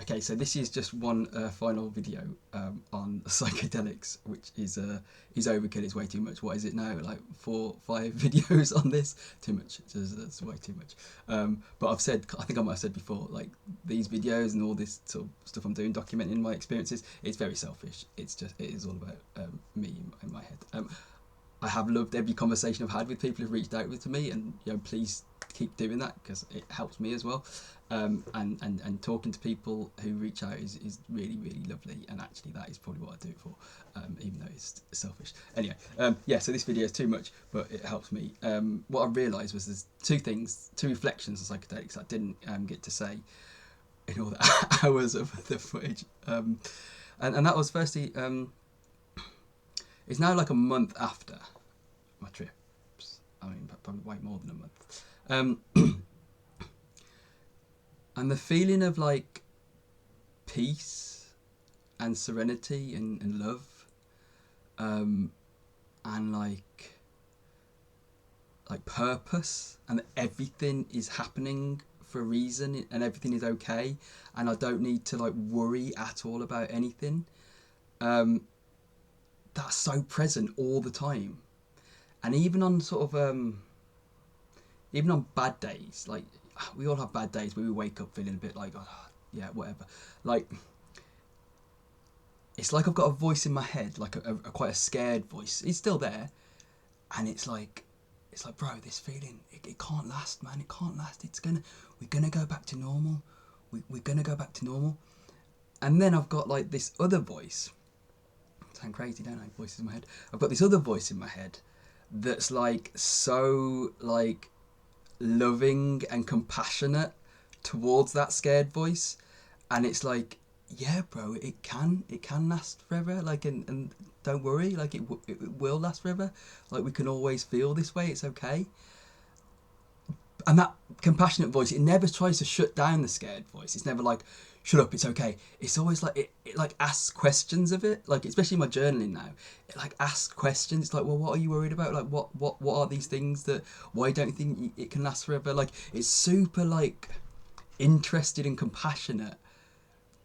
Okay, so this is just one final video on psychedelics, which is overkill. It's way too much. What is it now? Like 4, 5 videos on this? Too much. That's way too much. But I think I might have said before, like these videos and all this sort of stuff I'm doing, documenting my experiences, it's very selfish. It is all about me in my head. I have loved every conversation I've had with people who've reached out to me, and please keep doing that because it helps me as well. And talking to people who reach out is really, really lovely, and actually that is probably what I do it for, even though it's selfish. Anyway, so this video is too much, but it helps me. What I realised was there's two reflections on psychedelics I didn't get to say in all the hours of the footage, and that was firstly, it's now like a month after my trips. I mean, probably way more than a month. And the feeling of like peace and serenity and love, and like purpose, and that everything is happening for a reason and everything is okay, and I don't need to like worry at all about anything. That's so present all the time, and even on sort of even on bad days, like we all have bad days where we wake up feeling a bit like, oh, yeah, whatever. Like it's like I've got a voice in my head, like a quite a scared voice. It's still there, and it's like, bro, this feeling, it can't last, man. It can't last. We're gonna go back to normal. We're gonna go back to normal. And then I've got like this other voice. Sound crazy, don't I? Voices in my head. I've got this other voice in my head that's like so like loving and compassionate towards that scared voice, and it's like, yeah, bro, it can last forever. Like, and don't worry, like it will last forever. Like we can always feel this way. It's okay. And that compassionate voice, it never tries to shut down the scared voice. It's never like, shut up, it's okay. It's always like, it like asks questions of it. Like, especially my journaling now, it like asks questions. It's like, well, what are you worried about? Like, what are these things that, why don't you think it can last forever? Like, it's super like interested and compassionate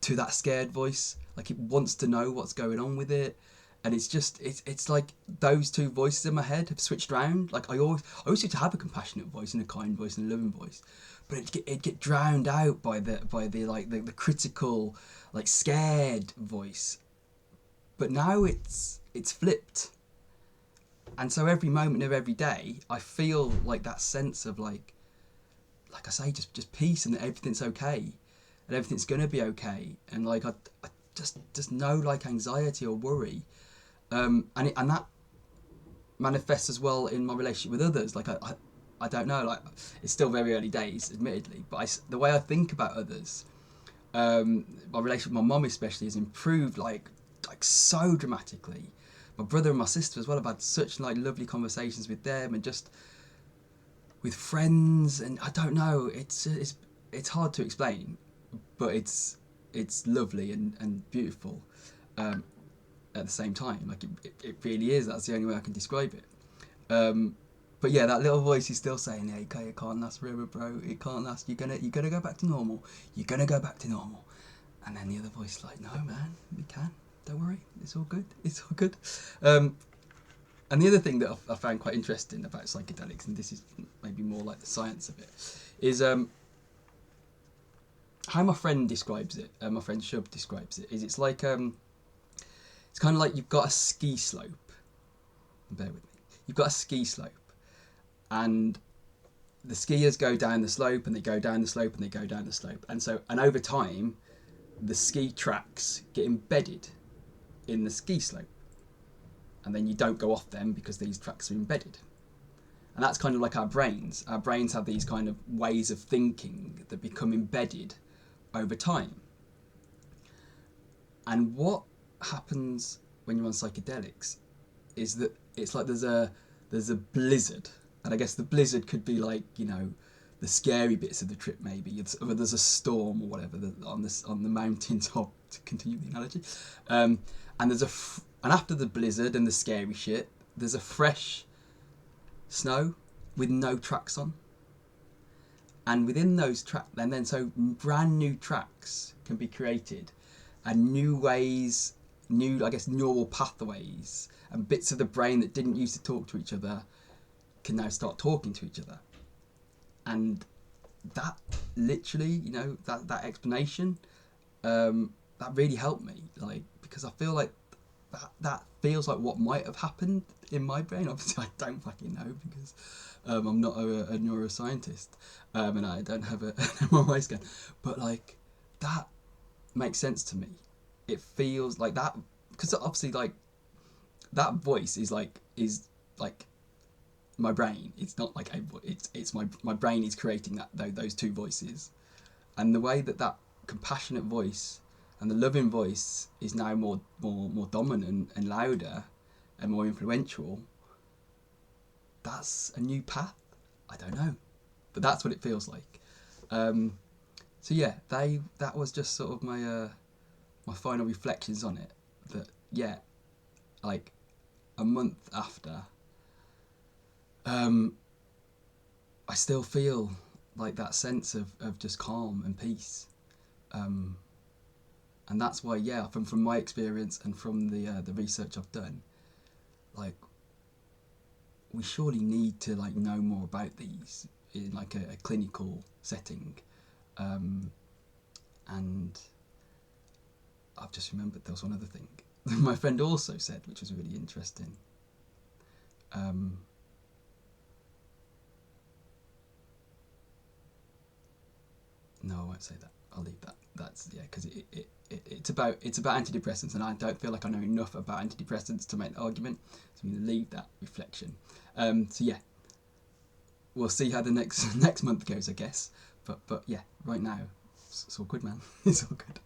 to that scared voice. Like, it wants to know what's going on with it. And it's just, it's like those two voices in my head have switched around. Like I always used to have a compassionate voice and a kind voice and a loving voice, but it'd get drowned out by the like the critical, like scared voice. But now it's flipped, and so every moment of every day I feel like that sense of like I say, just peace, and that everything's okay, and everything's gonna be okay, and like I just no like anxiety or worry. And that manifests as well in my relationship with others. Like I don't know, like it's still very early days, admittedly, but the way I think about others, my relationship with my mum especially has improved like so dramatically. My brother and my sister as well, I've had such like lovely conversations with them, and just with friends, and I don't know, it's hard to explain, but it's lovely and beautiful. At the same time, like it really is. That's the only way I can describe it. But yeah, that little voice is still saying, "Hey, it can't last forever, bro. It can't last. You're gonna go back to normal. You're gonna go back to normal." And then the other voice is like, "No, man, we can. Don't worry. It's all good. It's all good." And the other thing that I found quite interesting about psychedelics, and this is maybe more like the science of it, is how my friend describes it. My friend Shub describes it. Is it's like it's kind of like you've got a ski slope. Bear with me. You've got a ski slope, and the skiers go down the slope, and they go down the slope, and they go down the slope, and over time, the ski tracks get embedded in the ski slope, and then you don't go off them because these tracks are embedded. And that's kind of like our brains. Our brains have these kind of ways of thinking that become embedded over time. And what happens when you're on psychedelics is that it's like there's a blizzard, and I guess the blizzard could be like, you know, the scary bits of the trip, maybe there's a storm or whatever on the mountain top, to continue the analogy, and and after the blizzard and the scary shit, there's a fresh snow with no tracks on, and within those tracks, and then so brand new tracks can be created, and new ways, new, I guess, neural pathways and bits of the brain that didn't used to talk to each other can now start talking to each other. And that literally, you know, that explanation, that really helped me, like, because I feel like that feels like what might have happened in my brain. Obviously I don't fucking know, because I'm not a neuroscientist, and I don't have an MRI scan, but like that makes sense to me. It feels like that, because obviously like that voice is like my brain. It's not like it's my brain is creating those two voices, and the way that compassionate voice and the loving voice is now more dominant and louder and more influential. That's a new path. I don't know, but that's what it feels like. So yeah, that was just sort of my my final reflections on it. That yeah, like a month after, I still feel like that sense of just calm and peace, and that's why, yeah, from my experience and from the research I've done, like we surely need to like know more about these in like a clinical setting, and I've just remembered there was one other thing my friend also said, which was really interesting. No, I won't say that. I'll leave that. That's yeah, because it's about antidepressants, and I don't feel like I know enough about antidepressants to make the argument. So I'm going to leave that reflection. So yeah, we'll see how the next month goes, I guess. But yeah, right now it's all good, man. It's all good.